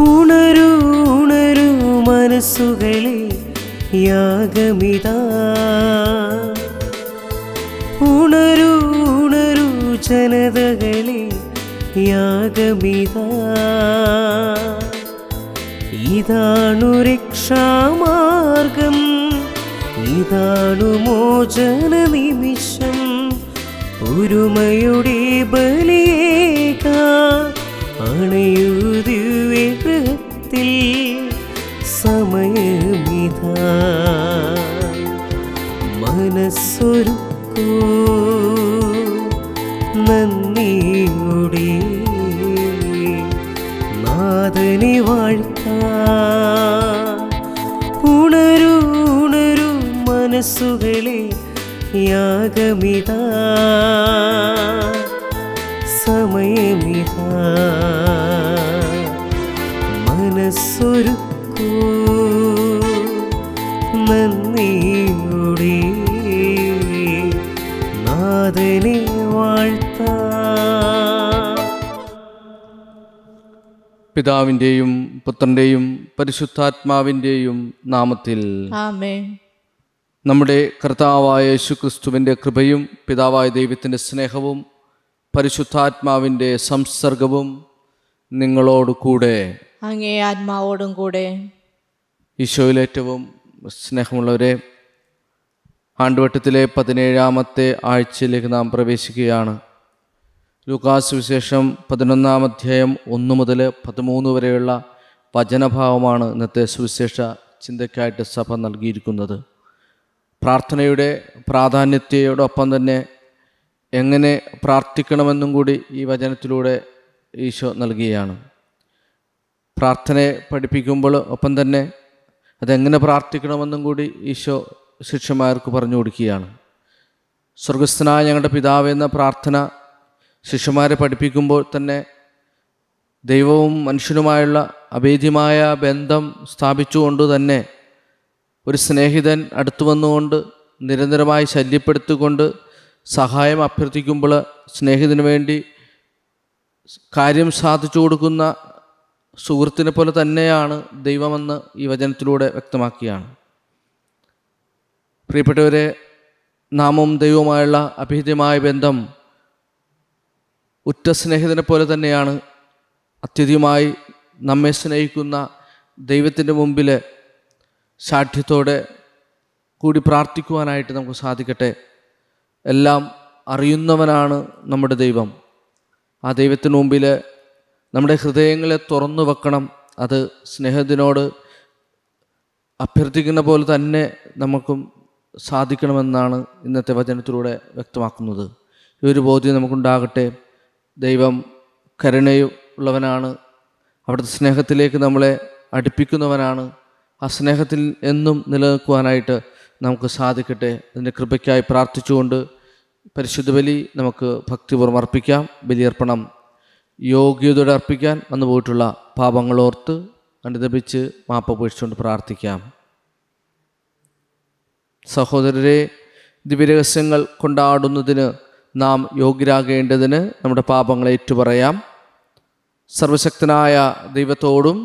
ഉണരൂ ഉണരൂ മനസ്സുകളെ, യാഗമിതാ. ഉണരൂ ഉണരൂ ജനതകളെ, യാഗമിതാ. ഇതാണു രക്ഷാമാർഗം, ഇതാണു മോചന നിമിഷം. ഒരുമയുടെ ബലിയേകാൻ അണയൂ ദിവ്യഗൃഹത്തിൽ, സമയമിതാ. മനസ്സൊരുക്കൂ നന്ദിയോടെ, നാഥനെ വാഴ്ത്താൻ. ഉണരൂ ഉണരൂ മനസ്സുകളെ, യാഗമിതാ. സമയമിതാ. മനസ്സൊരുക്കൂ നന്ദിയോടെ, നാഥനെ വാഴ്ത്താൻ. പിതാവിൻ്റെയും പുത്രൻ്റെയും പരിശുദ്ധാത്മാവിൻ്റെയും നാമത്തിൽ ആമേൻ. നമ്മുടെ കർത്താവായ യേശുക്രിസ്തുവിൻ്റെ കൃപയും പിതാവായ ദൈവത്തിൻ്റെ സ്നേഹവും പരിശുദ്ധാത്മാവിൻ്റെ സംസർഗവും നിങ്ങളോട് കൂടെ, അങ്ങേ ആത്മാവോടും കൂടെ. ഈശോയിലേറ്റവും സ്നേഹമുള്ളവരെ, ആണ്ടുവട്ടത്തിലെ 17ാമത്തെ ആഴ്ചയിലേക്ക് നാം പ്രവേശിക്കുകയാണ്. ലൂക്കാസ് വിശേഷം 11-ാം അധ്യായം 1 മുതൽ 13 വരെയുള്ള വചനഭാവമാണ് ഇന്നത്തെ സുവിശേഷ ചിന്തയ്ക്കായിട്ട് സഭ നൽകിയിരിക്കുന്നത്. പ്രാർത്ഥനയുടെ പ്രാധാന്യത്തോടൊപ്പം തന്നെ എങ്ങനെ പ്രാർത്ഥിക്കണമെന്നും കൂടി ഈ വചനത്തിലൂടെ ഈശോ നൽകുകയാണ്. പ്രാർത്ഥനയെ പഠിപ്പിക്കുമ്പോൾ ഒപ്പം തന്നെ അതെങ്ങനെ പ്രാർത്ഥിക്കണമെന്നും കൂടി ഈശോ ശിഷ്യന്മാർക്ക് പറഞ്ഞു കൊടുക്കുകയാണ്. സ്വർഗസ്ഥനായ ഞങ്ങളുടെ പിതാവ് എന്ന പ്രാർത്ഥന ശിഷ്യന്മാരെ പഠിപ്പിക്കുമ്പോൾ തന്നെ ദൈവവും മനുഷ്യനുമായുള്ള അഭേദ്യമായ ബന്ധം സ്ഥാപിച്ചുകൊണ്ട് തന്നെ ഒരു സ്നേഹിതൻ അടുത്തു വന്നുകൊണ്ട് നിരന്തരമായി ശല്യപ്പെടുത്തിക്കൊണ്ട് സഹായം അഭ്യർത്ഥിക്കുമ്പോൾ സ്നേഹിതന് വേണ്ടി കാര്യം സാധിച്ചു കൊടുക്കുന്ന സുഹൃത്തിനെ പോലെ തന്നെയാണ് ദൈവമെന്ന് ഈ വചനത്തിലൂടെ വ്യക്തമാക്കിയാണ്. പ്രിയപ്പെട്ടവരെ, നാമും ദൈവവുമായുള്ള അഭേദ്യമായ ബന്ധം ഉറ്റ സ്നേഹിതനെ പോലെ തന്നെയാണ്. അത്യധികമായി നമ്മെ സ്നേഹിക്കുന്ന ദൈവത്തിൻ്റെ മുമ്പിൽ ശാഠ്യത്തോടെ കൂടി പ്രാർത്ഥിക്കുവാനായിട്ട് നമുക്ക് സാധിക്കട്ടെ. എല്ലാം അറിയുന്നവനാണ് നമ്മുടെ ദൈവം. ആ ദൈവത്തിന് മുമ്പിൽ നമ്മുടെ ഹൃദയങ്ങളെ തുറന്നു വെക്കണം. അത് സ്നേഹത്തിനോട് അഭ്യർത്ഥിക്കുന്ന പോലെ തന്നെ നമുക്കും സാധിക്കണമെന്നാണ് ഇന്നത്തെ വചനത്തിലൂടെ വ്യക്തമാക്കുന്നത്. ഈ ഒരു ബോധ്യം നമുക്കുണ്ടാകട്ടെ. ദൈവം കരുണയുള്ളവനാണ്. അവിടുത്തെ സ്നേഹത്തിലേക്ക് നമ്മളെ അടുപ്പിക്കുന്നവനാണ്. ആ സ്നേഹത്തിൽ എന്നും നിലനിൽക്കുവാനായിട്ട് നമുക്ക് സാധിക്കട്ടെ. അതിൻ്റെ കൃപയ്ക്കായി പ്രാർത്ഥിച്ചുകൊണ്ട് പരിശുദ്ധ ബലി നമുക്ക് ഭക്തിപൂർവ്വം അർപ്പിക്കാം. ബലിയർപ്പണം യോഗ്യതയോടെ അർപ്പിക്കാൻ വന്നു പോയിട്ടുള്ള പാപങ്ങളോർത്ത് അനുതപിച്ച് മാപ്പപേക്ഷിച്ചുകൊണ്ട് പ്രാർത്ഥിക്കാം. സഹോദരരെ, ദിവ്യരഹസ്യങ്ങൾ കൊണ്ടാടുന്നതിന് നാം യോഗ്യരാകേണ്ടതിന് നമ്മുടെ പാപങ്ങളെ ഏറ്റുപറയാം. സർവശക്തനായ ദൈവത്തോടും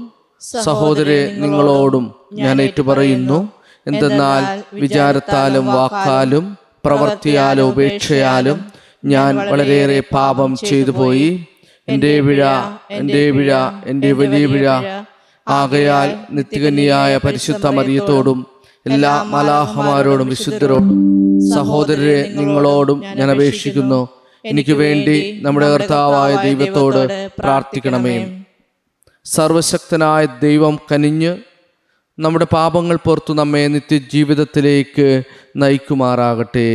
സഹോദരരെ നിങ്ങളോടും ഞാൻ ഏറ്റുപറയുന്നു. എന്തെന്നാൽ വിചാരത്താലും വാക്കാലും പ്രവൃത്തിയാലും ഉപേക്ഷയാലും ഞാൻ വളരെയേറെ പാപം ചെയ്തു പോയി. എൻ്റെ പിഴ, എൻ്റെ പിഴ, എൻ്റെ വലിയ പിഴ. ആകയാൽ നിത്യകന്യയായ പരിശുദ്ധ മറിയത്തോടും എല്ലാ മാലാഖമാരോടും വിശുദ്ധരോടും സഹോദരരെ നിങ്ങളോടും ഞാൻ അപേക്ഷിക്കുന്നു, എനിക്ക് വേണ്ടി നമ്മുടെ കർത്താവായ ദൈവത്തോട് പ്രാർത്ഥിക്കണമേ. സർവശക്തനായ ദൈവം കനിഞ്ഞ് നമ്മുടെ പാപങ്ങൾ പുറത്തു നമ്മെ നിത്യജീവിതത്തിലേക്ക് നയിക്കുമാറാകട്ടെ.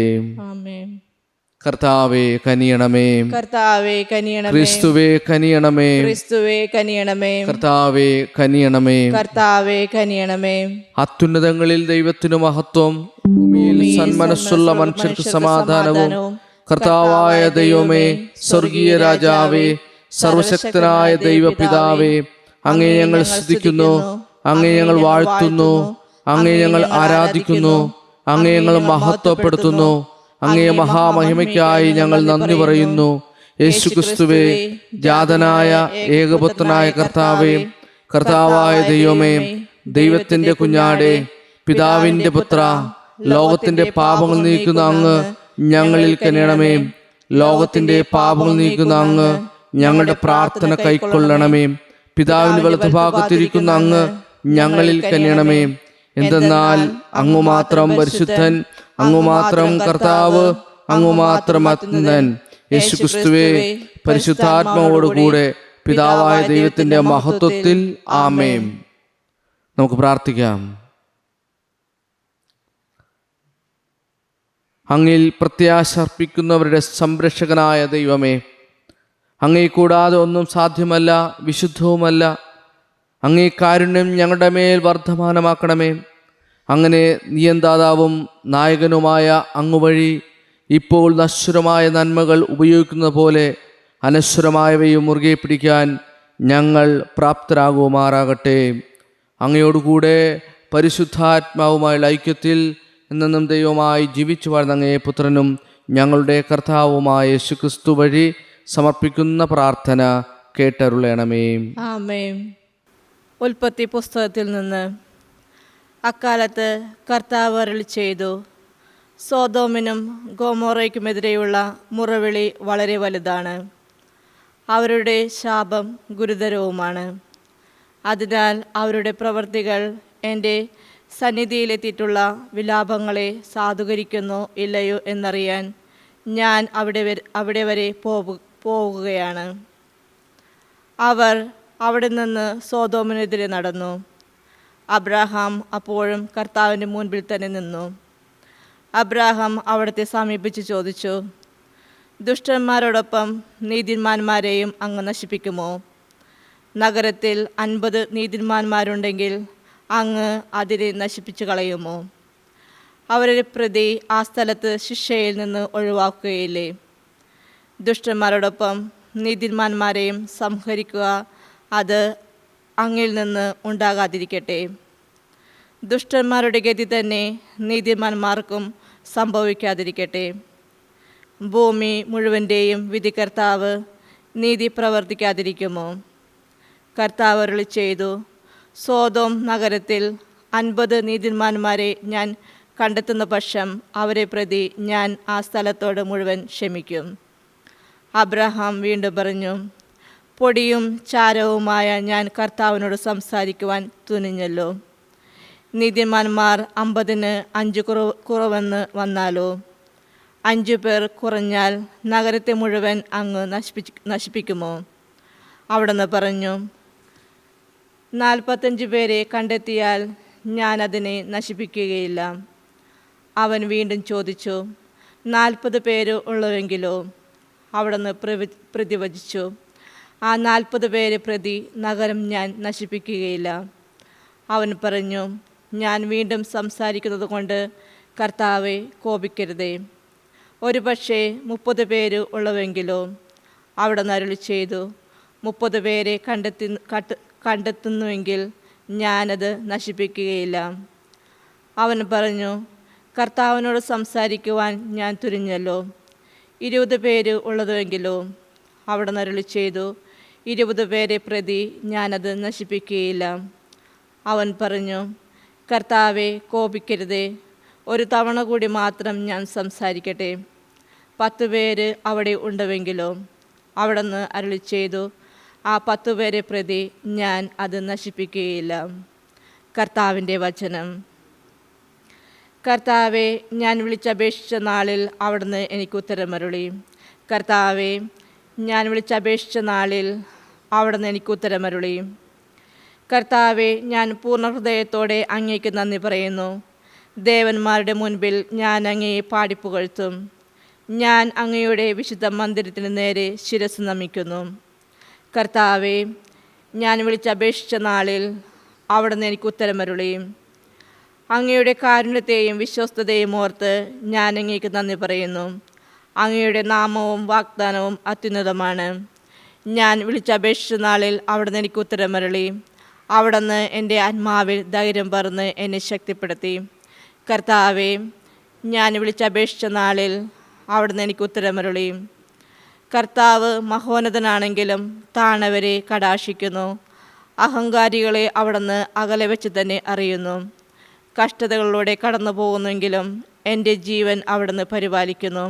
കർത്താവേ കനിയണമേ, കർത്താവേ കനിയണമേ. ക്രിസ്തുവേ കനിയണമേ, ക്രിസ്തുവേ കനിയണമേ. കർത്താവേ കനിയണമേ, കർത്താവേ കനിയണമേ. അത്യുന്നതങ്ങളിൽ ദൈവത്തിനു മഹത്വം, ഭൂമിയിൽ സന്മനസ്സുള്ള മനുഷ്യർക്ക് സമാധാനവും. കർത്താവായ ദൈവമേ, സ്വർഗീയ രാജാവേ, സർവശക്തനായ ദൈവപിതാവേ, അങ്ങേ ഞങ്ങൾ സ്തുതിക്കുന്നു, അങ്ങേ ഞങ്ങൾ വാഴ്ത്തുന്നു, അങ്ങേ ഞങ്ങൾ ആരാധിക്കുന്നു, അങ്ങേ ഞങ്ങൾ മഹത്വപ്പെടുത്തുന്നു. അങ്ങേ മഹാമഹിമയ്ക്കായി ഞങ്ങൾ നന്ദി പറയുന്നു. യേശുക്രിസ്തുവേ, ജാതനായ ഏകപുത്രനായ കർത്താവേ, കർത്താവായ ദൈവമേ, ദൈവത്തിന്റെ കുഞ്ഞാടേ, പിതാവിന്റെ പുത്ര, ലോകത്തിന്റെ പാപങ്ങൾ നീക്കുന്ന അങ്ങ് ഞങ്ങളിൽ കനിയണമേ. ലോകത്തിന്റെ പാപങ്ങൾ നീക്കുന്ന അങ്ങ് ഞങ്ങളുടെ പ്രാർത്ഥന കൈക്കൊള്ളണമേ. പിതാവിന്റെ വലതുഭാഗത്തിരിക്കുന്ന അങ്ങ് ഞങ്ങളിൽ കനിയണമേ. എന്തെന്നാൽ അങ്ങു മാത്രം പരിശുദ്ധൻ, അങ്ങു മാത്രം കർത്താവ്, അങ്ങു മാത്രം അത്യുന്നതൻ. യേശുക്രിസ്തുവേ, പരിശുദ്ധാത്മാവോടുകൂടെ പിതാവായ ദൈവത്തിന്റെ മഹത്വത്തിൽ ആമേൻ. നമുക്ക് പ്രാർത്ഥിക്കാം. അങ്ങിൽ പ്രത്യാശ അർപ്പിക്കുന്നവരുടെ സംരക്ഷകനായ ദൈവമേ, അങ്ങേ കൂടാതെ ഒന്നും സാധ്യമല്ല, വിശുദ്ധവുമല്ല. അങ്ങേ കാരുണ്യം ഞങ്ങളുടെ മേൽ വർദ്ധമാനമാക്കണമേ. അങ്ങനെ നിയന്താതാവും നായകനുമായ അങ്ങ് വഴി ഇപ്പോൾ നശ്വരമായ നന്മകൾ ഉപയോഗിക്കുന്ന പോലെ അനശ്വരമായവയും മുറുകെ പിടിക്കാൻ ഞങ്ങൾ പ്രാപ്തരാകുമാറാകട്ടെ. അങ്ങയോടുകൂടെ പരിശുദ്ധാത്മാവുമായുള്ള ഐക്യത്തിൽ എന്നും ദൈവമായി ജീവിച്ചു വാഴുന്ന അങ്ങേ പുത്രനും ഞങ്ങളുടെ കർത്താവുമായ യേശുക്രിസ്തു വഴി സമർപ്പിക്കുന്ന പ്രാർത്ഥന കേട്ടരുളണമേ. ആമേൻ. ഉൽപ്പത്തി പുസ്തകത്തിൽ നിന്ന്. അക്കാലത്ത് കർത്താവ് അരുളി ചെയ്തു, സോദോമിനും ഗൊമോറയ്ക്കുമെതിരെയുള്ള മുറവിളി വളരെ വലുതാണ്, അവരുടെ ശാപം ഗുരുതരവുമാണ്. അതിനാൽ അവരുടെ പ്രവൃത്തികൾ എൻ്റെ സന്നിധിയിലെത്തിയിട്ടുള്ള വിലാപങ്ങളെ സാധൂകരിക്കുന്നോ ഇല്ലയോ എന്നറിയാൻ ഞാൻ അവിടെ വരെ പോകുകയാണ്. അവർ അവിടെ നിന്ന് സോദോമിനെതിരെ നടന്നു. അബ്രാഹാം അപ്പോഴും കർത്താവിൻ്റെ മുൻപിൽ തന്നെ നിന്നു. അബ്രാഹാം അവിടത്തെ സമീപിച്ച് ചോദിച്ചു, ദുഷ്ടന്മാരോടൊപ്പം നീതിമാന്മാരെയും അങ്ങ് നശിപ്പിക്കുമോ? നഗരത്തിൽ 50 നീതിമാന്മാരുണ്ടെങ്കിൽ അങ്ങ് അതിനെ നശിപ്പിച്ചു കളയുമോ? അവരെ പ്രതി ആ സ്ഥലത്ത് ശിക്ഷയിൽ നിന്ന് ഒഴിവാക്കുകയില്ലേ? ദുഷ്ടന്മാരോടൊപ്പം നീതിമാന്മാരെയും സംഹരിക്കുക, അത് അങ്ങിൽ നിന്ന് ഉണ്ടാകാതിരിക്കട്ടെ. ദുഷ്ടന്മാരുടെ ഗതി തന്നെ നീതിമാന്മാർക്കും സംഭവിക്കാതിരിക്കട്ടെ. ഭൂമി മുഴുവൻ്റെയും വിധികർത്താവ് നീതി പ്രവർത്തിക്കാതിരിക്കുമോ? കർത്താവ് അരുളി ചെയ്തു, സോദോം നഗരത്തിൽ 50 നീതിമാന്മാരെ ഞാൻ കണ്ടെത്തുന്ന പക്ഷം അവരെ പ്രതി ഞാൻ ആ സ്ഥലത്തോട് മുഴുവൻ ക്ഷമിക്കും. അബ്രഹാം വീണ്ടും പറഞ്ഞു, പൊടിയും ചാരവുമായ ഞാൻ കർത്താവിനോട് സംസാരിക്കുവാൻ തുനിഞ്ഞല്ലോ. നീതിമാന്മാർ 50-ന് 5 കുറവെന്ന് വന്നാലോ? 5 പേർ കുറഞ്ഞാൽ നഗരത്തെ മുഴുവൻ അങ്ങ് നശിപ്പിക്കുമോ? അവിടുന്ന് പറഞ്ഞു, 45 പേരെ കണ്ടെത്തിയാൽ ഞാൻ അതിനെ നശിപ്പിക്കുകയില്ല. അവൻ വീണ്ടും ചോദിച്ചു, 40 പേര് ഉള്ളവെങ്കിലോ? അവിടുന്ന് പ്രതിവചിച്ചു, ആ 40 പേരെ പ്രതി നഗരം ഞാൻ നശിപ്പിക്കുകയില്ല. അവൻ പറഞ്ഞു, ഞാൻ വീണ്ടും സംസാരിക്കുന്നത് കൊണ്ട് കർത്താവെ കോപിക്കരുതേ. ഒരു പക്ഷേ 30 പേര് ഉള്ളവെങ്കിലോ? അവിടുന്ന് അരുളി ചെയ്തു, 30 പേരെ കണ്ടെത്തുന്നുവെങ്കിൽ ഞാനത് നശിപ്പിക്കുകയില്ല. അവൻ പറഞ്ഞു, കർത്താവിനോട് സംസാരിക്കുവാൻ ഞാൻ തുനിഞ്ഞല്ലോ. 20 പേര് ഉള്ളതുവെങ്കിലോ? അവിടുന്ന് അരുളി ചെയ്തു, 20 പേരെ പ്രതി ഞാനത് നശിപ്പിക്കുകയില്ല. അവൻ പറഞ്ഞു, കർത്താവെ കോപിക്കരുതേ, ഒരു തവണ കൂടി മാത്രം ഞാൻ സംസാരിക്കട്ടെ. 10 പേര് അവിടെ ഉണ്ടെങ്കിലോ? അവിടുന്ന് അരുളി ചെയ്തു, ആ 10 പേരെ പ്രതി ഞാൻ അത് നശിപ്പിക്കുകയില്ല. കർത്താവിൻ്റെ വചനം. കർത്താവെ, ഞാൻ വിളിച്ചപേക്ഷിച്ച നാളിൽ അവിടുന്ന് എനിക്ക് ഉത്തരമരുളി. കർത്താവെ, ഞാൻ വിളിച്ചപേക്ഷിച്ച നാളിൽ അവിടുന്ന് എനിക്ക് ഉത്തരമരുളി. കർത്താവെ, ഞാൻ പൂർണ്ണ ഹൃദയത്തോടെ അങ്ങേക്ക് നന്ദി പറയുന്നു. ദേവന്മാരുടെ മുൻപിൽ ഞാൻ അങ്ങയെ പാടിപ്പുകഴ്ത്തും. ഞാൻ അങ്ങയുടെ വിശുദ്ധ മന്ദിരത്തിന് നേരെ ശിരസ് നമിക്കുന്നു. കർത്താവെ, ഞാൻ വിളിച്ചപേക്ഷിച്ച നാളിൽ അവിടുന്ന് എനിക്ക് ഉത്തരമരുളി. അങ്ങയുടെ കാരുണ്യത്തെയും വിശ്വസ്തതയും ഓർത്ത് ഞാൻ അങ്ങേക്ക് നന്ദി പറയുന്നു. അങ്ങയുടെ നാമവും വാഗ്ദാനവും അത്യുന്നതമാണ്. ഞാൻ വിളിച്ചപേക്ഷിച്ച നാളിൽ അവിടുന്ന് എനിക്ക് ഉത്തരമരുളി. അവിടുന്ന് എൻ്റെ ആത്മാവിൽ ധൈര്യം പകർന്ന് എന്നെ ശക്തിപ്പെടുത്തി. കർത്താവെ, ഞാൻ വിളിച്ചപേക്ഷിച്ച നാളിൽ അവിടുന്ന് എനിക്ക് ഉത്തരമരുളി. കർത്താവ് മഹോന്നതനാണെങ്കിലും താണവരെ കടാക്ഷിക്കുന്നു. അഹങ്കാരികളെ അവിടുന്ന് അകലെ വെച്ച് തന്നെ അറിയുന്നു. കഷ്ടതകളിലൂടെ കടന്നു പോകുന്നെങ്കിലും എൻ്റെ ജീവൻ അവിടുന്ന് പരിപാലിക്കുന്നു.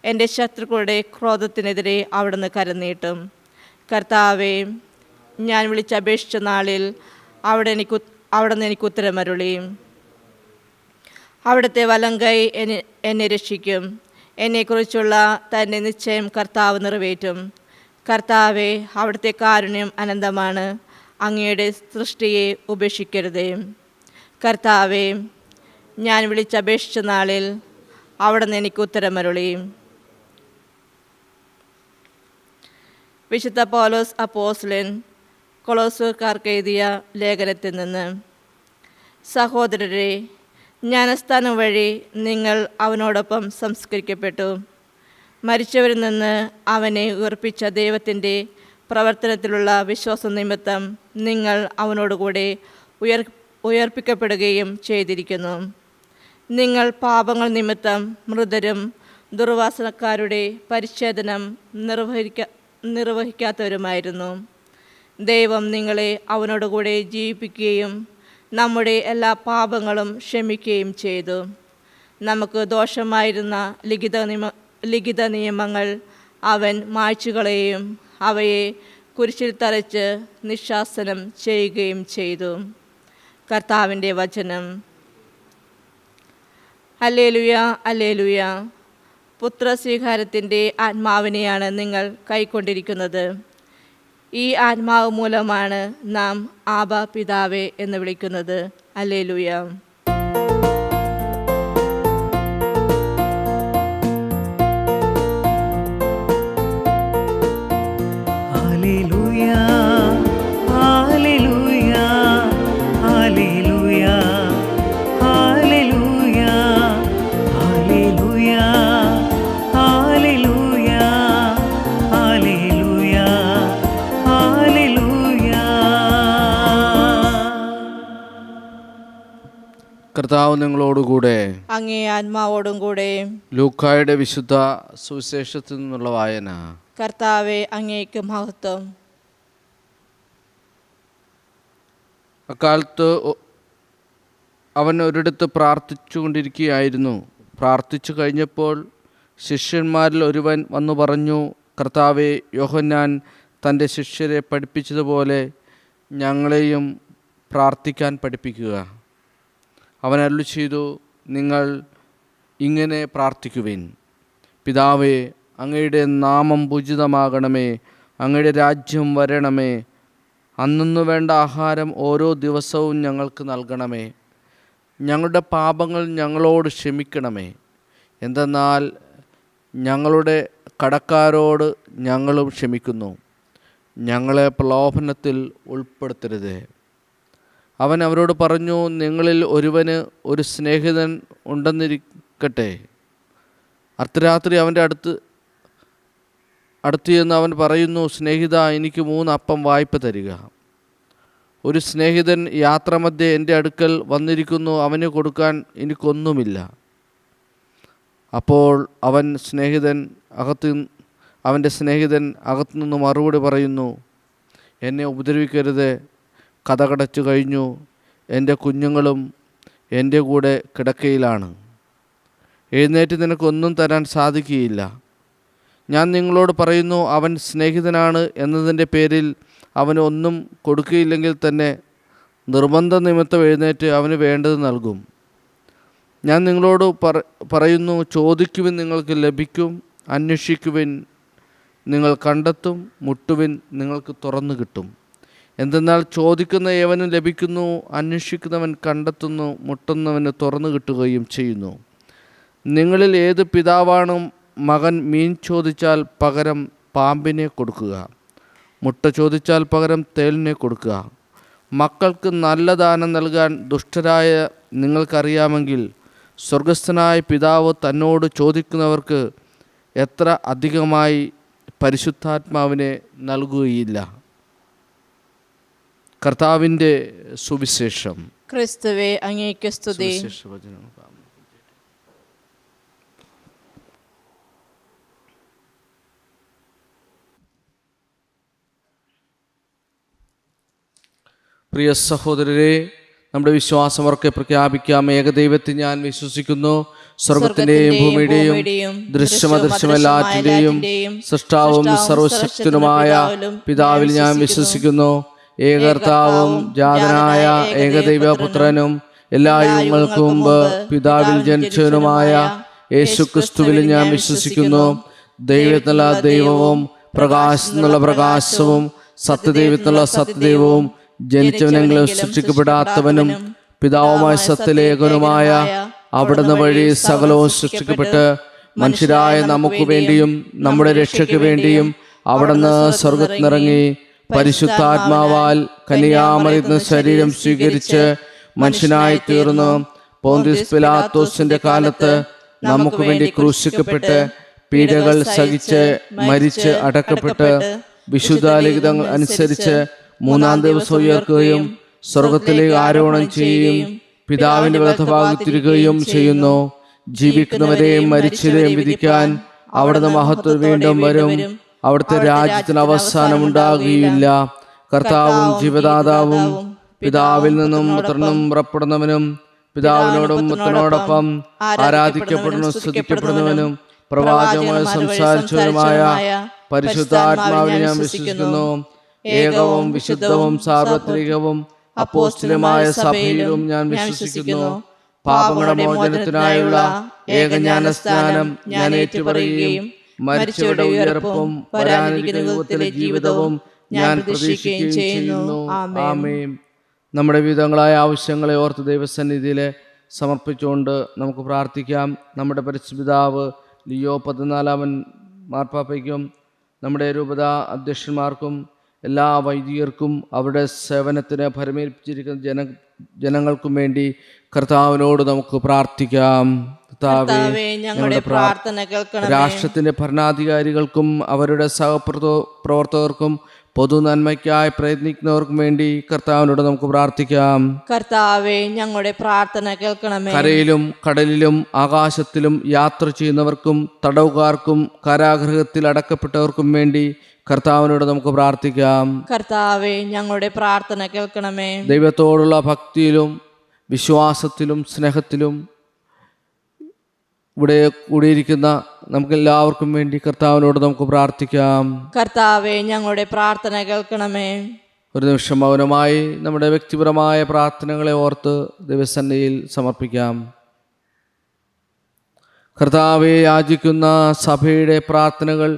എൻ്റെ ശത്രുക്കളുടെ ക്രോധത്തിനെതിരെ അവിടുന്ന് കരനീട്ടും. കർത്താവേ, ഞാൻ വിളിച്ചപേക്ഷിച്ച നാളിൽ അവിടുന്ന് എനിക്ക് ഉത്തരമരുളി. അവിടുത്തെ വലങ്കൈ എന്നെ രക്ഷിക്കും. എന്നെക്കുറിച്ചുള്ള തൻ്റെ നിശ്ചയം കർത്താവ് നിറവേറ്റും. കർത്താവെ, അവിടുത്തെ കാരുണ്യം അനന്തമാണ്. അങ്ങയുടെ സൃഷ്ടിയെ ഉപേക്ഷിക്കരുതേ. കർത്താവെ, ഞാൻ വിളിച്ചപേക്ഷിച്ച നാളിൽ അവിടുന്ന് എനിക്ക് ഉത്തരമരുളി. വിശുദ്ധ പൗലോസ് അപ്പോസ്തലൻ കൊളോസ്യർക്കാർക്ക് എഴുതിയ ലേഖനത്തിൽ നിന്ന്. സഹോദരരെ, ജ്ഞാനസ്നാനം വഴി നിങ്ങൾ അവനോടൊപ്പം സംസ്കരിക്കപ്പെട്ടു. മരിച്ചവരിൽ നിന്ന് അവനെ ഉയർപ്പിച്ച ദൈവത്തിൻ്റെ പ്രവർത്തനത്തിലുള്ള വിശ്വാസം നിമിത്തം നിങ്ങൾ അവനോടുകൂടെ ഉയർപ്പിക്കപ്പെടുകയും ചെയ്തിരിക്കുന്നു. നിങ്ങൾ പാപങ്ങൾ നിമിത്തം മൃതരും ദുർവാസനക്കാരുടെ പരിച്ഛേദനം നിർവഹിക്കാത്തവരുമായിരുന്നു. ദൈവം നിങ്ങളെ അവനോടുകൂടെ ജീവിപ്പിക്കുകയും നമ്മുടെ എല്ലാ പാപങ്ങളും ക്ഷമിക്കുകയും ചെയ്തു. നമുക്ക് ദോഷമായിരുന്ന ലിഖിത നിയമങ്ങൾ അവൻ മായ്ച്ചുകളയുകയും അവയെ കുരിശിൽ തറച്ച് നിശാസനം ചെയ്യുകയും ചെയ്തു. കർത്താവിൻ്റെ വചനം. Hallelujah, hallelujah. പുത്രസ്വീകാരത്തിൻ്റെ ആത്മാവിനെയാണ് നിങ്ങൾ കൈക്കൊണ്ടിരിക്കുന്നത്. ഈ ആത്മാവ് മൂലമാണ് നാം ആബാ പിതാവേ എന്ന് വിളിക്കുന്നത്. Hallelujah. Hallelujah, hallelujah, hallelujah, hallelujah, hallelujah, hallelujah, hallelujah, hallelujah. കർത്താവ് നിങ്ങളോടുകൂടെ. അങ്ങേ ആത്മാവോടും കൂടെ. ലൂക്കായുടെ വിശുദ്ധ സുവിശേഷത്തിൽ നിന്നുള്ള വായന. കർത്താവെ, അങ്ങേക്ക് മഹത്വം. അക്കാലത്ത് അവൻ ഒരിടത്ത് പ്രാർത്ഥിച്ചുകൊണ്ടിരിക്കുകയായിരുന്നു. പ്രാർത്ഥിച്ചു കഴിഞ്ഞപ്പോൾ ശിഷ്യന്മാരിൽ ഒരുവൻ വന്നു പറഞ്ഞു, കർത്താവെ, യോഹന്നാൻ തൻ്റെ ശിഷ്യരെ പഠിപ്പിച്ചതുപോലെ ഞങ്ങളെയും പ്രാർത്ഥിക്കാൻ പഠിപ്പിക്കുക. അവൻ അരുളി ചെയ്തു, നിങ്ങൾ ഇങ്ങനെ പ്രാർത്ഥിക്കുവിൻ: പിതാവേ, അങ്ങയുടെ നാമം പൂജിതമാകണമേ, അങ്ങയുടെ രാജ്യം വരണമേ, അന്നന്നു വേണ്ട ആഹാരം ഓരോ ദിവസവും ഞങ്ങൾക്ക് നൽകണമേ, ഞങ്ങളുടെ പാപങ്ങൾ ഞങ്ങളോട് ക്ഷമിക്കണമേ, എന്തെന്നാൽ ഞങ്ങളുടെ കടക്കാരോട് ഞങ്ങളും ക്ഷമിക്കുന്നു, ഞങ്ങളെ പ്രലോഭനത്തിൽ ഉൾപ്പെടുത്തരുതേ. അവൻ അവരോട് പറഞ്ഞു, നിങ്ങളിൽ ഒരുവന് ഒരു സ്നേഹിതൻ ഉണ്ടെന്നിരിക്കട്ടെ. അർദ്ധരാത്രി അവൻ്റെ അടുത്ത് ചെന്ന് അവൻ പറയുന്നു, സ്നേഹിത, എനിക്ക് 3 അപ്പം വായ്പ തരിക. ഒരു സ്നേഹിതൻ യാത്രാമധ്യേ എൻ്റെ അടുക്കൽ വന്നിരിക്കുന്നു, അവന് കൊടുക്കാൻ എനിക്കൊന്നുമില്ല. അപ്പോൾ അവൻ്റെ സ്നേഹിതൻ അകത്തുനിന്ന് മറുപടി പറയുന്നു, എന്നെ ഉപദ്രവിക്കരുത്, കതകടച്ചു കഴിഞ്ഞു, എൻ്റെ കുഞ്ഞുങ്ങളും എൻ്റെ കൂടെ കിടക്കയിലാണ്, എഴുന്നേറ്റ് നിനക്കൊന്നും തരാൻ സാധിക്കുകയില്ല. ഞാൻ നിങ്ങളോട് പറയുന്നു, അവൻ സ്നേഹിതനാണ് എന്നതിൻ്റെ പേരിൽ അവന് ഒന്നും കൊടുക്കുകയില്ലെങ്കിൽ തന്നെ നിർബന്ധ നിമിത്തം എഴുന്നേറ്റ് അവന് വേണ്ടത് നൽകും. ഞാൻ നിങ്ങളോട് പറയുന്നു, ചോദിക്കുവിൻ നിങ്ങൾക്ക് ലഭിക്കും, അന്വേഷിക്കുവിൻ നിങ്ങൾ കണ്ടെത്തും, മുട്ടുവിൻ നിങ്ങൾക്ക് തുറന്നു കിട്ടും. എന്തെന്നാൽ ചോദിക്കുന്ന ഏവനും ലഭിക്കുന്നു, അന്വേഷിക്കുന്നവൻ കണ്ടെത്തുന്നു, മുട്ടുന്നവന് തുറന്നു കിട്ടുകയും ചെയ്യുന്നു. നിങ്ങളിൽ ഏത് പിതാവാണ് മകൻ മീൻ ചോദിച്ചാൽ പകരം പാമ്പിനെ കൊടുക്കുക? മുട്ട ചോദിച്ചാൽ പകരം തേളിനെ കൊടുക്കുക? മക്കൾക്ക് നല്ല ദാനം നൽകാൻ ദുഷ്ടരായ നിങ്ങൾക്കറിയാമെങ്കിൽ സ്വർഗസ്ഥനായ പിതാവ് തന്നോട് ചോദിക്കുന്നവർക്ക് എത്ര അധികമായി പരിശുദ്ധാത്മാവിനെ നൽകുകയില്ല. കർത്താവിൻ്റെ സുവിശേഷം. ക്രിസ്തുവേ, അങ്ങേക്ക് സ്തുതി. പ്രിയ സഹോദരരെ, നമ്മുടെ വിശ്വാസമൊക്കെ പ്രഖ്യാപിക്കാം. ഏകദൈവത്തിൽ ഞാൻ വിശ്വസിക്കുന്നു. സ്വർഗത്തിന്റെയും ഭൂമിയുടെയും ദൃശ്യമദൃശ്യമെല്ലാറ്റിന്റെയും സൃഷ്ടാവും സർവശക്തനുമായ പിതാവിൽ ഞാൻ വിശ്വസിക്കുന്നു. ഏകകർത്താവും ജാതനായ ഏകദൈവപുത്രനും എല്ലാ യുഗങ്ങൾക്കും മുമ്പ് പിതാവിൽ ജനിച്ചവനുമായ യേശുക്രിസ്തുവിൽ ഞാൻ വിശ്വസിക്കുന്നു. ദൈവത്തിനുള്ള ദൈവവും പ്രകാശത്തിനുള്ള പ്രകാശവും സത്യദൈവത്തിനുള്ള സത്യദൈവവും ജനിച്ചവനെങ്കിലും സൃഷ്ടിക്കപ്പെടാത്തവനും പിതാവുമായ സത്യലേഖനുമായ അവിടുന്ന് വഴി സകലവും സൃഷ്ടിക്കപ്പെട്ട് മനുഷ്യരായ നമുക്ക് വേണ്ടിയും നമ്മുടെ രക്ഷയ്ക്ക് വേണ്ടിയും അവിടുന്ന് സ്വർഗത്തിനിറങ്ങി പരിശുദ്ധാത്മാവാൽ കന്യാമറിയുന്ന ശരീരം സ്വീകരിച്ച് മനുഷ്യനായി തീർന്നു. പോന്തിസ് പിലാത്തോസിന്റെ കാലത്ത് നമുക്ക് വേണ്ടി ക്രൂശിക്കപ്പെട്ട് പീഡകൾ സഹിച്ച് മരിച്ച് അടക്കപ്പെട്ട് വിശുദ്ധ ലിഖിതങ്ങൾ അനുസരിച്ച് മൂന്നാം ദിവസം ഉയർക്കുകയും സ്വർഗത്തിലേക്ക് ആരോഹണം ചെയ്യുകയും പിതാവിന്റെ വലത്തുഭാഗത്തിരിക്കുകയും ചെയ്യുന്നു. ജീവിക്കുന്നവരെയും മരിച്ചവരെയും വിധിക്കാൻ അവിടുന്ന് മഹത്വം വീണ്ടും വരും. അവിടുത്തെ രാജ്യത്തിന് അവസാനമുണ്ടാകുകയില്ല. കർത്താവും ജീവദാതാവും പിതാവിൽ നിന്നും പുത്രനും പുറപ്പെടുന്നവനും പിതാവിനോടും പുത്രനോടൊപ്പം ആരാധിക്കപ്പെടുന്നു സ്തുതിക്കപ്പെടുന്നവനും പ്രവാചകമായി സംസാരിച്ചവരുമായ പരിശുദ്ധാത്മാവിനെ ഞാൻ വിശ്വസിക്കുന്നു. ഏകവും വിശുദ്ധവും സാർവത്രികവും അപ്പോസ്തലികമായ സഭയിലും ഞാൻ വിശ്വസിക്കുന്നു. പാപങ്ങളുടെ മോചനത്തിനായുള്ള ഏകജ്ഞാനസ്നാനം ഞാൻ ഏറ്റുപറയുകയും മരിച്ചവരുടെ ഉയർപ്പും വരാനിരിക്കുന്ന യുഗത്തിലെ ജീവിതവും ഞാൻ പ്രതീക്ഷിക്കുകയും ചെയ്യുന്നു. ആമേൻ. നമ്മുടെ വിവിധങ്ങളായ ആവശ്യങ്ങളെ ഓർത്ത് ദൈവസന്നിധിയിൽ സമർപ്പിച്ചുകൊണ്ട് നമുക്ക് പ്രാർത്ഥിക്കാം. നമ്മുടെ പരിശുദ്ധപിതാവ് ലിയോ 14 മാർപ്പാപ്പയ്ക്കും നമ്മുടെ രൂപത അധ്യക്ഷന്മാർക്കും എല്ലാ വൈദികർക്കും അവരുടെ സേവനത്തിന് ഭരമേൽപ്പിച്ചിരിക്കുന്ന ജനങ്ങൾക്കും വേണ്ടി കർത്താവിനോട് നമുക്ക് പ്രാർത്ഥിക്കാം. കർത്താവേ, ഞങ്ങളുടെ പ്രാർത്ഥന കേൾക്കണമേ. രാഷ്ട്രത്തിന്റെ ഭരണാധികാരികൾക്കും അവരുടെ സഹപ്രവർത്തകർക്കും പൊതു നന്മയ്ക്കായി പ്രയത്നിക്കുന്നവർക്കും വേണ്ടി കർത്താവിനോട് നമുക്ക് പ്രാർത്ഥിക്കാം. കർത്താവേ, ഞങ്ങളുടെ പ്രാർത്ഥന കേൾക്കണമേ. കരയിലും കടലിലും ആകാശത്തിലും യാത്ര ചെയ്യുന്നവർക്കും തടവുകാർക്കും കാരാഗൃഹത്തിൽ അടക്കപ്പെട്ടവർക്കും വേണ്ടി കർത്താവിനോട് നമുക്ക് പ്രാർത്ഥിക്കാം. കർത്താവേ, ഞങ്ങളുടെ പ്രാർത്ഥന കേൾക്കണമേ. ദൈവത്തോടുള്ള ഭക്തിയിലും വിശ്വാസത്തിലും സ്നേഹത്തിലും ഇവിടെ കൂടിയിരിക്കുന്ന നമുക്കെല്ലാവർക്കും വേണ്ടി കർത്താവിനോട് നമുക്ക് പ്രാർത്ഥിക്കാം. കർത്താവേ, ഞങ്ങളുടെ പ്രാർത്ഥന കേൾക്കണമേ. ഒരു നിമിഷം മൗനമായി നമ്മുടെ വ്യക്തിപരമായ പ്രാർത്ഥനകളെ ഓർത്ത് ദൈവസന്നിധിയിൽ സമർപ്പിക്കാം. കർത്താവെ, യാചിക്കുന്ന സഭയുടെ പ്രാർത്ഥനകൾ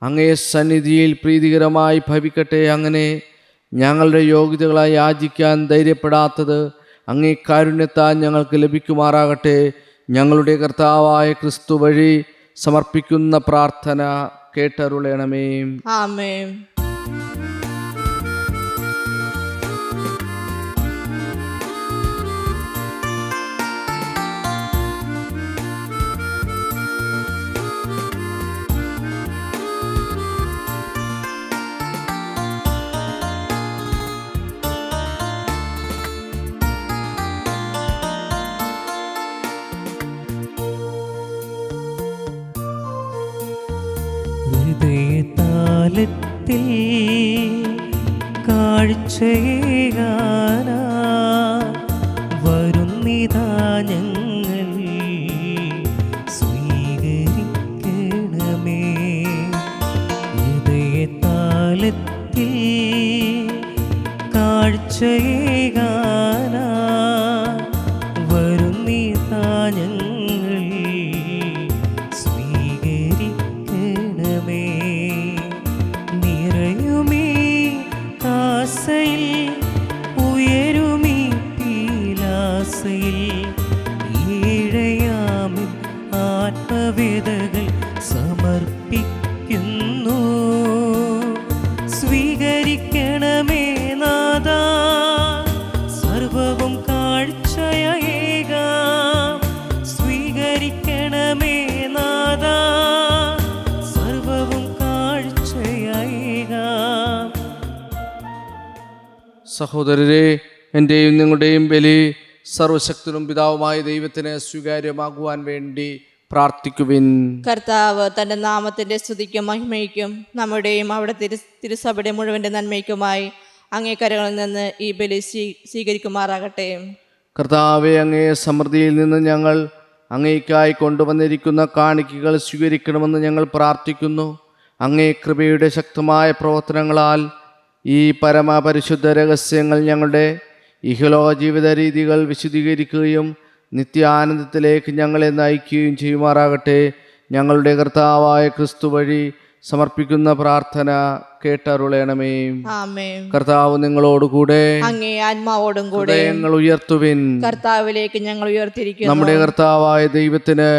അങ്ങേ സന്നിധിയിൽ പ്രീതികരമായി ഭവിക്കട്ടെ. അങ്ങനെ ഞങ്ങളുടെ യോഗ്യതകളായി യാചിക്കാൻ ധൈര്യപ്പെടാത്തത് അങ്ങേ കാരുണ്യത്താൽ ഞങ്ങൾക്ക് ലഭിക്കുമാറാകട്ടെ. ഞങ്ങളുടെ കർത്താവായ ക്രിസ്തു വഴി സമർപ്പിക്കുന്ന പ്രാർത്ഥന കേട്ടരുളണമേ. ആമേൻ. ഹൃദയതാലത്തിൽ കാഴ്ചയേകാനാ വരുന്നിതാ ഞങ്ങൾ സ്വീകരിക്കണമേ. ഹൃദയതാലത്തിൽ കാഴ്ചയേകാനാ വരുന്നിതാ ഞങ്ങൾ ഉയരുമീ പീലാസയിൽ ഈഴയാമിൻ ആത്മവേദകൾ സമർപ്പിക്കുന്നു. സ്വീകരിക്കണമേ നാഥാ, സർവവും കാഴ്ചയേകാം. സ്വീകരിക്കണമേ നാഥാ, സർവവും കാഴ്ചയേകാം. സഹോദരരെ, എൻ്റെയും നിങ്ങളുടെയും ബലി സർവശക്തനും പിതാവുമായ ദൈവത്തിന് സ്വീകാര്യമാകുവാൻ വേണ്ടി പ്രാർത്ഥിക്കുവിൻ. കർത്താവ് തന്റെ നാമത്തിന്റെ സ്തുതിക്കും മഹിമയ്ക്കും നമ്മുടെയും അവിടെ തിരുസഭയുടെ മുഴുവന്റെ നന്മയ്ക്കുമായി അങ്ങേ കരങ്ങളിൽ നിന്ന് ഈ ബലി സ്വീകരിക്കുമാറാകട്ടെ. കർത്താവെ, അങ്ങേ സമൃദ്ധിയിൽ നിന്ന് ഞങ്ങൾ അങ്ങേയ്ക്കായി കൊണ്ടുവന്നിരിക്കുന്ന കാണിക്കകൾ സ്വീകരിക്കണമെന്ന് ഞങ്ങൾ പ്രാർത്ഥിക്കുന്നു. അങ്ങേ കൃപയുടെ ശക്തമായ പ്രവർത്തനങ്ങളാൽ ഈ പരമപരിശുദ്ധ രഹസ്യങ്ങൾ ഞങ്ങളുടെ ഇഹലോക ജീവിത രീതികൾ വിശദീകരിക്കുകയും നിത്യാനന്ദത്തിലേക്ക് ഞങ്ങളെ നയിക്കുകയും ചെയ്യുമാറാകട്ടെ. ഞങ്ങളുടെ കർത്താവായ ക്രിസ്തു വഴി സമർപ്പിക്കുന്ന പ്രാർത്ഥന കേട്ടരുളണമേ. ആമേൻ. കർത്താവ് നിങ്ങളോടുകൂടെ, അങ്ങേ ആത്മാവോടും കൂടെ. ഞങ്ങൾ ഉയർത്തുവിൻ. കർത്താവിലേക്ക് ഞങ്ങൾ ഉയർത്തിരിക്കുന്നു. നമ്മുടെ കർത്താവായ ദൈവത്തിന്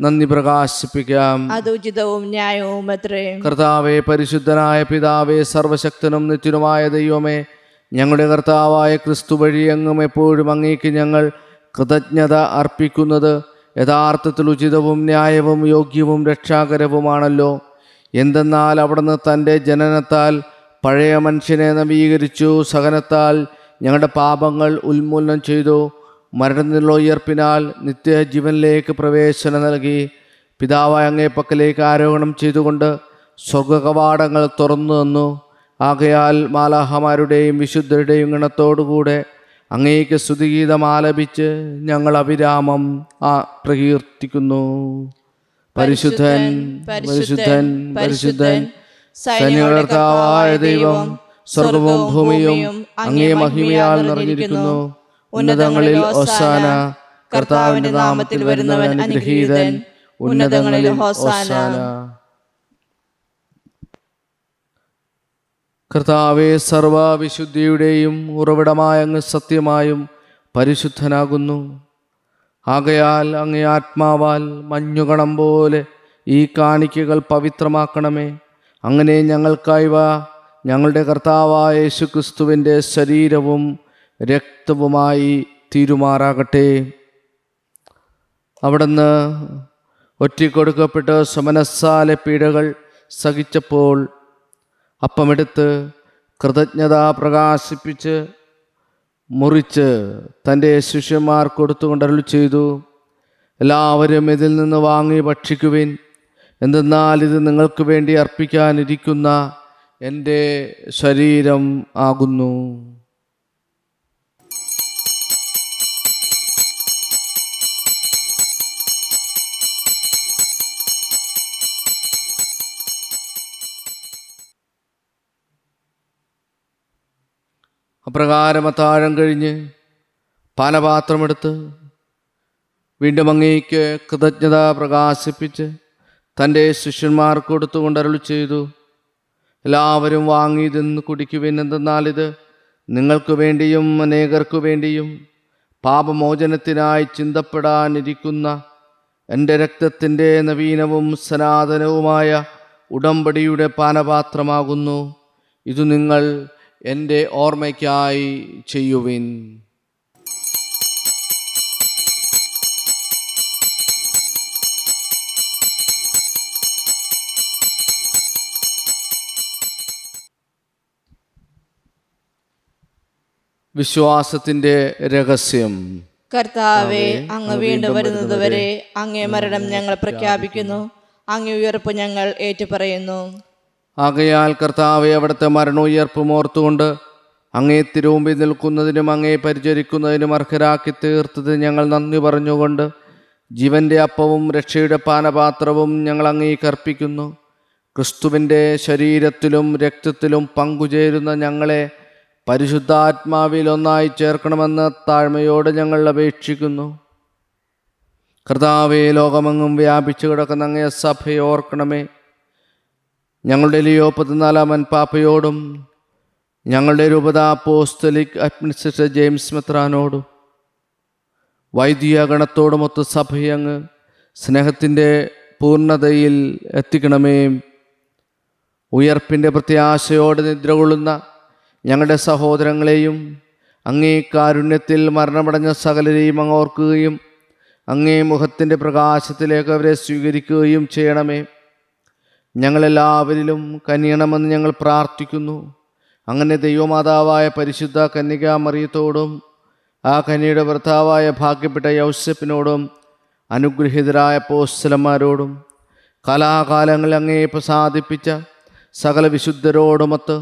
നന്ദി പ്രകാശിപ്പിക്കാം. അത് ഉചിതവും ന്യായവും അത്രേ. കർത്താവെ, പരിശുദ്ധനായ പിതാവേ, സർവശക്തനും നിത്യനുമായ ദൈവമേ, ഞങ്ങളുടെ കർത്താവായ ക്രിസ്തു വഴി അങ്ങും എപ്പോഴും അങ്ങേക്ക് ഞങ്ങൾ കൃതജ്ഞത അർപ്പിക്കുന്നത് യഥാർത്ഥത്തിൽ ഉചിതവും ന്യായവും യോഗ്യവും രക്ഷാകരവുമാണല്ലോ. എന്തെന്നാൽ അവിടുന്ന് തൻ്റെ ജനനത്താൽ പഴയ മനുഷ്യനെ നവീകരിച്ചു, സഹനത്താൽ ഞങ്ങളുടെ പാപങ്ങൾ ഉന്മൂലനം ചെയ്തു, മരണത്തിലുള്ള ഉയർപ്പിനാൽ നിത്യജീവനിലേക്ക് പ്രവേശനം നൽകി. പിതാവായ അങ്ങേ പക്കലേക്ക് ആരോഹണം ചെയ്തുകൊണ്ട് സ്വർഗകവാടങ്ങൾ തുറന്നു തന്നു. ആകയാൽ മാലാഹമാരുടെയും വിശുദ്ധരുടെയും ഗണത്തോടുകൂടെ അങ്ങേക്ക് സ്തുതിഗീതം ആലപിച്ച് ഞങ്ങൾ അവിരാമം പ്രകീർത്തിക്കുന്നു. പരിശുദ്ധൻ, പരിശുദ്ധൻ, പരിശുദ്ധൻ, സൈന്യങ്ങളുടെ കർത്താവായ ദൈവം, സ്വർഗവും ഭൂമിയും അങ്ങേ മഹിമയാൽ നിറഞ്ഞിരിക്കുന്നു. ഉന്നതങ്ങളിൽ ഹോസാന. കർത്താവിന്റെ നാമത്തിൽ വരുന്നവൻ അനുഗ്രഹീതൻ. ഉന്നതങ്ങളിൽ ഹോസാന. കർത്താവേ, സർവവിശുദ്ധിയുടെയും ഉറവിടമായ അങ്ങ് സത്യമായും പരിശുദ്ധനാകുന്നു. ആകയാൽ അങ്ങേ ആത്മാവാൽ മഞ്ഞുകണം പോലെ ഈ കാണിക്കകൾ പവിത്രമാക്കണമേ. അങ്ങനെ ഞങ്ങൾക്കായവ ഞങ്ങളുടെ കർത്താവായ യേശുക്രിസ്തുവിൻ്റെ ശരീരവും രക്തവുമായി തീരുമാറാകട്ടെ. അവിടുന്ന് ഒറ്റിക്കൊടുക്കപ്പെട്ട് സുമനസ്സാലെ പീഡകൾ സഹിച്ചപ്പോൾ അപ്പമെടുത്ത് കൃതജ്ഞത പ്രകാശിപ്പിച്ച് മുറിച്ച് തൻ്റെ ശിഷ്യന്മാർ കൊടുത്തുകൊണ്ട് അരുളി ചെയ്തു, എല്ലാവരും ഇതിൽ നിന്ന് വാങ്ങി ഭക്ഷിക്കുവിൻ. എന്തെന്നാൽ ഇത് നിങ്ങൾക്ക് വേണ്ടി അർപ്പിക്കാനിരിക്കുന്ന എൻ്റെ ശരീരം ആകുന്നു. അപ്രകാരം അത്താഴം കഴിഞ്ഞ് പാനപാത്രമെടുത്ത് വീണ്ടും അങ്ങേക്ക് കൃതജ്ഞത പ്രകാശിപ്പിച്ച് തൻ്റെ ശിഷ്യന്മാർക്ക് കൊടുത്തുകൊണ്ട് അരുളി ചെയ്തു, എല്ലാവരും വാങ്ങി ഇതിന്ന് കുടിക്കുവിൻ. എന്തെന്നാൽ ഇത് നിങ്ങൾക്ക് വേണ്ടിയും അനേകർക്കു വേണ്ടിയും പാപമോചനത്തിനായി ചിന്തപ്പെടാനിരിക്കുന്ന എൻ്റെ രക്തത്തിൻ്റെ നവീനവും സനാതനവുമായ ഉടമ്പടിയുടെ പാനപാത്രമാകുന്നു. ഇത് നിങ്ങൾ എൻ്റെ ഓർമ്മയ്ക്കായി ചെയ്യുവിൻ. വിശ്വാസത്തിൻ്റെ രഹസ്യം. കർത്താവെ, അങ്ങ് വീണ്ടും വരുന്നതുവരെ അങ്ങേ മരണം ഞങ്ങൾ പ്രഖ്യാപിക്കുന്നു, അങ്ങേ ഉയർപ്പ് ഞങ്ങൾ ഏറ്റുപറയുന്നു. ആകയാൽ കർത്താവെ, അവിടുത്തെ മരണോയർപ്പും ഓർത്തുകൊണ്ട് അങ്ങേ തിരുമുമ്പിൽ നിൽക്കുന്നതിനും അങ്ങേ പരിചരിക്കുന്നതിനും അർഹരാക്കി തീർത്തത് ഞങ്ങൾ നന്ദി പറഞ്ഞുകൊണ്ട് ജീവൻ്റെ അപ്പവും രക്ഷയുടെ പാനപാത്രവും ഞങ്ങൾ അങ്ങേക്ക് അർപ്പിക്കുന്നു. ക്രിസ്തുവിൻ്റെ ശരീരത്തിലും രക്തത്തിലും പങ്കുചേരുന്ന ഞങ്ങളെ പരിശുദ്ധാത്മാവിൽ ഒന്നായി ചേർക്കണമെന്ന് താഴ്മയോടെ ഞങ്ങൾ അപേക്ഷിക്കുന്നു. കർത്താവേ, ലോകമെങ്ങും വ്യാപിച്ചു കിടക്കുന്ന അങ്ങേ സഭയെ ഓർക്കണമേ. ഞങ്ങളുടെ ലിയോ 14 പാപ്പയോടും ഞങ്ങളുടെ രൂപത അപ്പോസ്തലിക് അഡ്മിനിസ്ട്രേറ്റർ ജെയിംസ് മെത്രാനോടും വൈദിക ഗണത്തോടുമൊത്ത് സഭയെ അങ്ങ് സ്നേഹത്തിൻ്റെ പൂർണ്ണതയിൽ എത്തിക്കണമേ. ഉയർപ്പിൻ്റെ പ്രത്യാശയോടെ നിദ്ര കൊള്ളുന്ന ഞങ്ങളുടെ സഹോദരങ്ങളെയും അങ്ങേ കാരുണ്യത്തിൽ മരണമടഞ്ഞ സകലരെയും അങ്ങ് ഓർക്കുകയും അങ്ങേ മുഖത്തിൻ്റെ പ്രകാശത്തിലേക്ക് അവരെ സ്വീകരിക്കുകയും ചെയ്യണമേ. ഞങ്ങളെല്ലാവരിലും കനിയണമെന്ന് ഞങ്ങൾ പ്രാർത്ഥിക്കുന്നു. അങ്ങനെ ദൈവമാതാവായ പരിശുദ്ധ കന്യകാ മറിയത്തോടും ആ കന്യയുടെ ഭർത്താവായ ഭാഗ്യപ്പെട്ട യൗസേപ്പിനോടും അനുഗ്രഹീതരായ അപ്പോസ്തലന്മാരോടും കാലാകാലങ്ങളിൽ അങ്ങേ പ്രസാദിപ്പിച്ച സകല വിശുദ്ധരോടുമൊത്ത്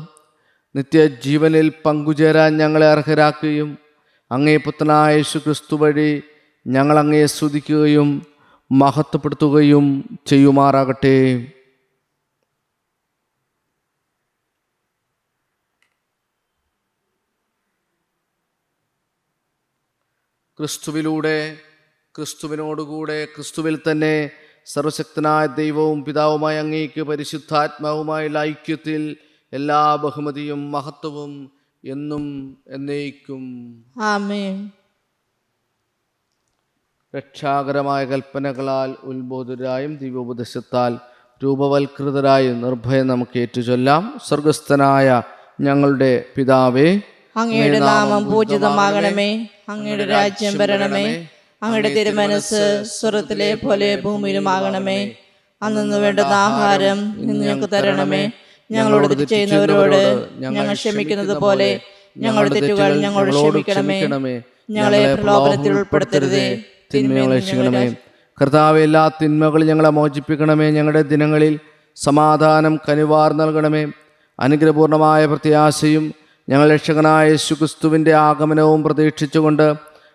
നിത്യജീവനിൽ പങ്കുചേരാൻ ഞങ്ങളെ അർഹരാക്കുകയും അങ്ങേ പുത്രനായ യേശു ക്രിസ്തു വഴി ഞങ്ങൾ അങ്ങയെ സ്തുതിക്കുകയും മഹത്വപ്പെടുത്തുകയും ചെയ്യുമാറാകട്ടെ. ക്രിസ്തുവിലൂടെ, ക്രിസ്തുവിനോടുകൂടെ, ക്രിസ്തുവിൽ തന്നെ സർവശക്തനായ ദൈവവും പിതാവുമായ അങ്ങേക്ക് പരിശുദ്ധാത്മാവുമായുള്ള ഐക്യത്തിൽ എല്ലാ ബഹുമതിയും മഹത്വവും എന്നും എന്നേക്കും. ആമേൻ. രക്ഷാകരമായ കൽപ്പനകളാൽ ഉത്ബോധരായും ദിവ്യോപദേശത്താൽ രൂപവൽകൃതരായും നിർഭയം നമുക്ക് ഏറ്റുചൊല്ലാം. സ്വർഗസ്ഥനായ ഞങ്ങളുടെ പിതാവേ, അങ്ങയുടെ നാമം പൂജിതമാകണമേ. അങ്ങയുടെ രാജ്യം വരണമേ. അങ്ങയുടെ തിരുമനസ് സ്വർഗ്ഗത്തിലെ പോലെ ഭൂമിയിലുമാകണമേ. അന്നു വേണ്ടുന്ന ആഹാരം ഇന്ന് ഞങ്ങൾക്ക് തരണമേ. ഞങ്ങളോട് തെറ്റ് ചെയ്യുന്നവരോട് ഞങ്ങൾ ക്ഷമിക്കുന്നത് പോലെ ഞങ്ങളുടെ തെറ്റുകൾ ഞങ്ങളോട് ക്ഷമിക്കണമേ. ഞങ്ങളെ പ്രലോഭനത്തിൽ ഉൾപ്പെടുത്തരുതേ, തിന്മകളെ രക്ഷിക്കണമേ. കർത്താവേ, എല്ലാ തിന്മകളും ഞങ്ങളെ മോചിപ്പിക്കണമേ. ഞങ്ങളുടെ ദിനങ്ങളിൽ സമാധാനം കനിവാർ നൽകണമേ. അനുഗ്രഹപൂർണമായ പ്രത്യാശയും ഞങ്ങൾ രക്ഷകനായ യേശുക്രിസ്തുവിൻ്റെ ആഗമനവും പ്രതീക്ഷിച്ചുകൊണ്ട്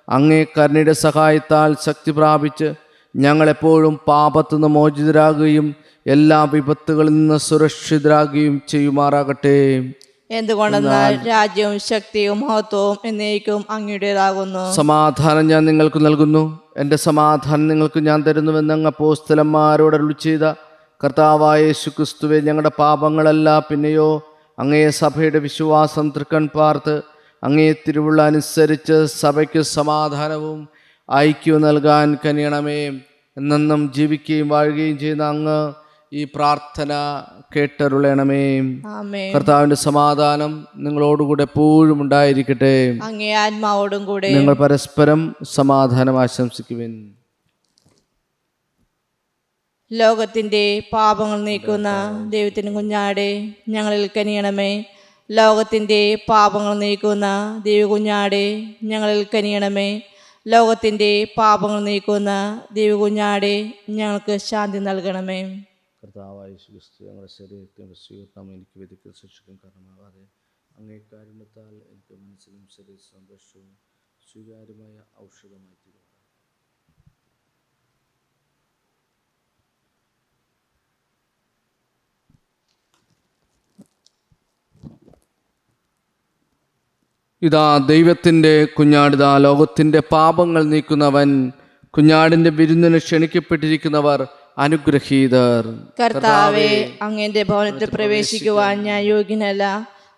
അങ്ങേ കരുണയുടെ സഹായത്താൽ ശക്തി പ്രാപിച്ച് ഞങ്ങളെപ്പോഴും പാപത്തു നിന്ന് മോചിതരാകുകയും എല്ലാ വിപത്തുകളിൽ നിന്ന് സുരക്ഷിതരാകുകയും ചെയ്യുമാറാകട്ടെ. എന്തുകൊണ്ടെന്നാൽ രാജ്യവും ശക്തിയും മഹത്വവും എന്നേക്കും അങ്ങയുടേതാകുന്നു. സമാധാനം ഞാൻ നിങ്ങൾക്ക് നൽകുന്നു, എൻ്റെ സമാധാനം നിങ്ങൾക്ക് ഞാൻ തരുന്നുവെന്ന് അങ്ങ് അപ്പോസ്തലന്മാരോട് അരുളി ചെയ്ത കർത്താവായ യേശുക്രിസ്തുവേ, ഞങ്ങളുടെ പാപങ്ങളല്ല, പിന്നെയോ അങ്ങേ സഭയുടെ വിശ്വാസം തൃക്കൺ പാർത്ത് അങ്ങേ തിരുവുള്ള അനുസരിച്ച് സഭയ്ക്ക് സമാധാനവും ഐക്യവും നൽകാൻ കനിയണമേ. എന്നെന്നും ജീവിക്കുകയും വാഴുകയും ചെയ്യുന്ന അങ്ങ് ഈ പ്രാർത്ഥന കേട്ടരുളണമേ. കർത്താവിന്റെ സമാധാനം നിങ്ങളോടുകൂടെ എപ്പോഴും ഉണ്ടായിരിക്കട്ടെ. അങ്ങേ ആത്മാവോടും കൂടെ. നിങ്ങൾ പരസ്പരം സമാധാനം ആശംസിക്കുവിൻ. ലോകത്തിന്റെ പാപങ്ങൾ നീക്കുന്ന ദൈവത്തിന് കുഞ്ഞാടെ ഞങ്ങളിൽ കനിയണമേ. ലോകത്തിന്റെ പാപങ്ങൾ നീക്കുന്ന ദൈവകുഞ്ഞാടെ ഞങ്ങളിൽ കനിയണമേ. ലോകത്തിന്റെ പാപങ്ങൾ നീക്കുന്ന ദൈവകുഞ്ഞാടെ ഞങ്ങൾക്ക് ശാന്തി നൽകണമേ. കർത്താവായ യേശുക്രിസ്തു, ഞങ്ങളുടെ ശരീരത്തെ എനിക്ക് വിധിക്ക് ശിക്ഷിക്കും കാരണമാകാതെ അങ്ങേ കാരുണ്യത്താൽ എനിക്ക് മനസ്സിലും ശരീര സന്തോഷവും സ്വീകാര്യമായ ഔഷധമായി തീരുക. ഇതാ ദൈവത്തിൻ്റെ കുഞ്ഞാടിതാ, ലോകത്തിൻ്റെ പാപങ്ങൾ നീക്കുന്നവൻ. കുഞ്ഞാടിൻ്റെ വിരുന്നിന് ക്ഷണിക്കപ്പെട്ടിരിക്കുന്നവർ അനുഗ്രഹീതർ. കർത്താവേ, അങ്ങന്റെ ഭവനത്തിൽ പ്രവേശിക്കുവാൻ ഞാൻ യോഗ്യനല്ല.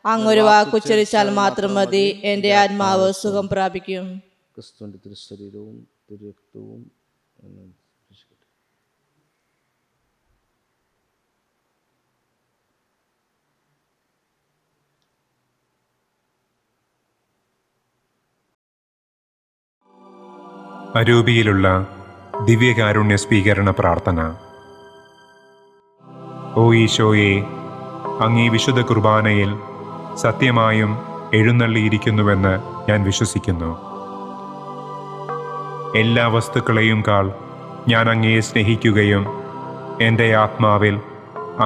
അങ്ങൊരു വാക്കുച്ചരിച്ചാൽ മാത്രം മതി, എൻ്റെ ആത്മാവ് സുഖം പ്രാപിക്കും. ക്രിസ്തുവിൻ്റെ തിരുശരീരവും തിരുരക്തവും അരൂപിയിലുള്ള ദിവ്യകാരുണ്യ സ്വീകരണ പ്രാർത്ഥന. ഓ ഈശോയെ, അങ്ങീ വിശുദ്ധ കുർബാനയിൽ സത്യമായും എഴുന്നള്ളിയിരിക്കുന്നുവെന്ന് ഞാൻ വിശ്വസിക്കുന്നു. എല്ലാ വസ്തുക്കളെയും കാൾ ഞാൻ അങ്ങയെ സ്നേഹിക്കുകയും എൻ്റെ ആത്മാവിൽ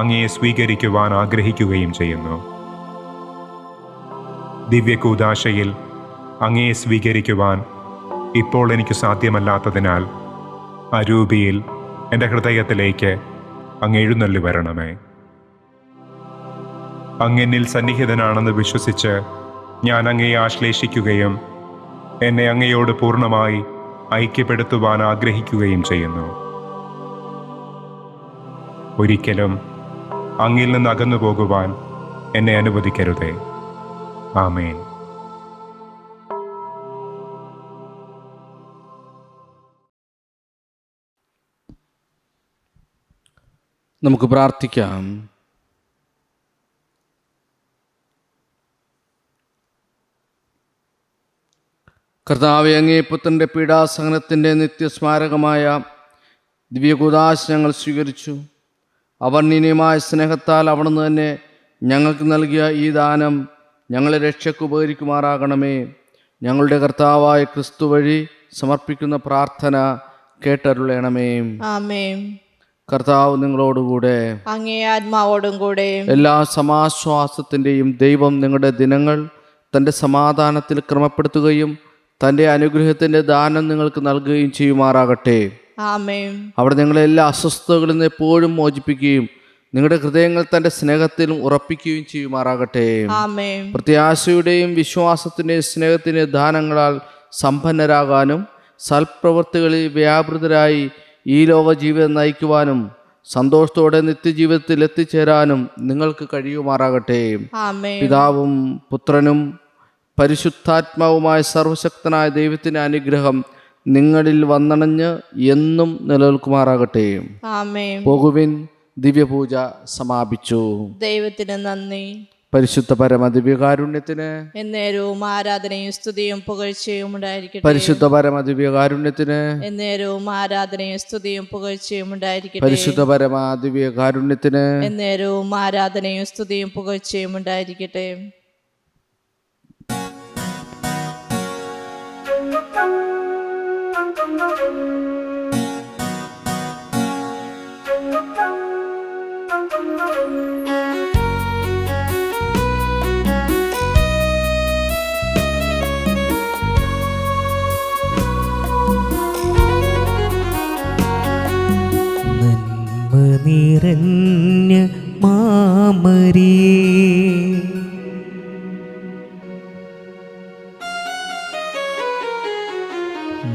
അങ്ങയെ സ്വീകരിക്കുവാൻ ആഗ്രഹിക്കുകയും ചെയ്യുന്നു. ദിവ്യകൂദാശയിൽ അങ്ങയെ സ്വീകരിക്കുവാൻ ഇപ്പോൾ എനിക്ക് സാധ്യമല്ലാത്തതിനാൽ അരൂപിയിൽ എൻ്റെ ഹൃദയത്തിലേക്ക് അങ്ങ് എഴുന്നള്ളി വരണമേ. അങ്ങെന്നിൽ സന്നിഹിതനാണെന്ന് വിശ്വസിച്ച് ഞാൻ അങ്ങയെ ആശ്ലേഷിക്കുകയും എന്നെ അങ്ങയോട് പൂർണ്ണമായി ഐക്യപ്പെടുത്തുവാൻ ആഗ്രഹിക്കുകയും ചെയ്യുന്നു. ഒരിക്കലും അങ്ങിൽ നിന്ന് അകന്നു പോകുവാൻ എന്നെ അനുവദിക്കരുതേ. ആമേൻ. നമുക്ക് പ്രാർത്ഥിക്കാം. കർത്താവേ, അങ്ങേ പുത്രൻ്റെ പീഡാസഹനത്തിൻ്റെ നിത്യസ്മാരകമായ ദിവ്യകൂദാശ ഞങ്ങൾ സ്വീകരിച്ചു. അവർണ്ണനീയമായ സ്നേഹത്താൽ അവിടുന്ന് തന്നെ ഞങ്ങൾക്ക് നൽകിയ ഈ ദാനം ഞങ്ങളെ രക്ഷയ്ക്ക് ഉപകരിക്കുമാറാകണമേ. ഞങ്ങളുടെ കർത്താവായ ക്രിസ്തു വഴി സമർപ്പിക്കുന്ന പ്രാർത്ഥന കേട്ടരുളണമേ. ആമേൻ. കർത്താവ് നിങ്ങളോടുകൂടെ. അങ്ങേ ആത്മാവോടും കൂടെ. എല്ലാ സമാശ്വാസത്തിൻ്റെയും ദൈവം നിങ്ങളുടെ ദിനങ്ങൾ തൻ്റെ സമാധാനത്തിൽ ക്രമപ്പെടുത്തുകയും തൻ്റെ അനുഗ്രഹത്തിൻ്റെ ദാനം നിങ്ങൾക്ക് നൽകുകയും ചെയ്യുമാറാകട്ടെ. ആമേൻ. അവിടെ നിങ്ങളെ എല്ലാ അസ്വസ്ഥതകളിൽ നിന്ന് എപ്പോഴും മോചിപ്പിക്കുകയും നിങ്ങളുടെ ഹൃദയങ്ങൾ തൻ്റെ സ്നേഹത്തിലും ഉറപ്പിക്കുകയും ചെയ്യുമാറാകട്ടെ. ആമേൻ. പ്രത്യാശയുടെയും വിശ്വാസത്തിൻ്റെയും സ്നേഹത്തിൻ്റെയും ദാനങ്ങളാൽ സമ്പന്നരാകാനും സൽപ്രവൃത്തികളിൽ വ്യാപൃതരായി ഈ ലോക ജീവിതം നയിക്കുവാനും സന്തോഷത്തോടെ നിത്യജീവിതത്തിൽ എത്തിച്ചേരാനും നിങ്ങൾക്ക് കഴിയുമാറാകട്ടെ. ആമേൻ. പിതാവും പുത്രനും പരിശുദ്ധാത്മാവുമായ സർവശക്തനായ ദൈവത്തിൻ്റെ അനുഗ്രഹം നിങ്ങളിൽ വന്നണഞ്ഞ് എന്നും നിലനിൽക്കുമാറാകട്ടെ. ആമേൻ. പോകുവിൻ, ദിവ്യപൂജ സമാപിച്ചു. ദൈവത്തിന് നന്ദി. പരിശുദ്ധ പരമ ദിവ്യകാരുണ്യത്തിന് എന്നേരവും ആരാധനയും സ്തുതിയും പുകഴ്ചയും ഉണ്ടായിരിക്കട്ടെ. പരിശുദ്ധ പരമ ദിവ്യകാരുണ്യത്തിന് എന്നേരവും ആരാധനയും സ്തുതിയും പുകഴ്ചയും ഉണ്ടായിരിക്കട്ടെ. പരിശുദ്ധ പരമ ദിവ്യകാരുണ്യത്തിന് എന്നേരവും ആരാധനയും സ്തുതിയും പുകഴ്ചയും ഉണ്ടായിരിക്കട്ടെ. നന്മ നിറഞ്ഞ മാമരിയേ,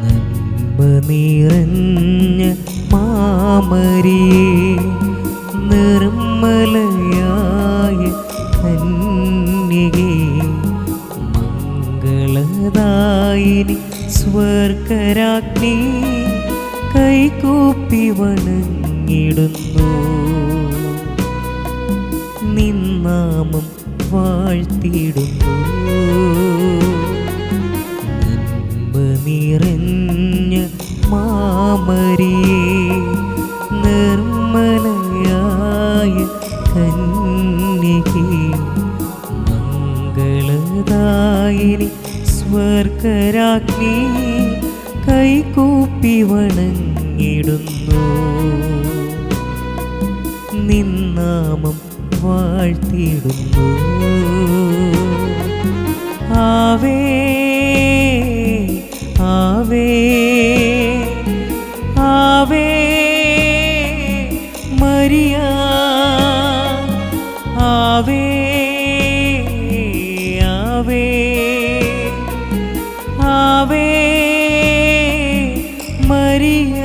നന്മ നിറഞ്ഞ മാമരിയേ, നിർമ്മലയായ കന്യകേ, മംഗളദായിനി സ്വർഗരാജ്ഞി, കൈകൂപ്പി വണങ്ങിടുന്നു, നിന്നാമം വാഴ്ത്തിയിടുന്നു. നന്മ നിറഞ്ഞ മാമരിയേ, നിർമ്മലയായ കന്യകേ, മംഗളദായിനി സ്വർഗരാജ്ഞി, കൈകൂപ്പി വണങ്ങിടുന്നു, നിന്നാമം വാഴ്ത്തിയിടുന്നു. ആവേ ആവേ ആവേ മരിയ, ആവേ ആവേ ആവേ മരിയ.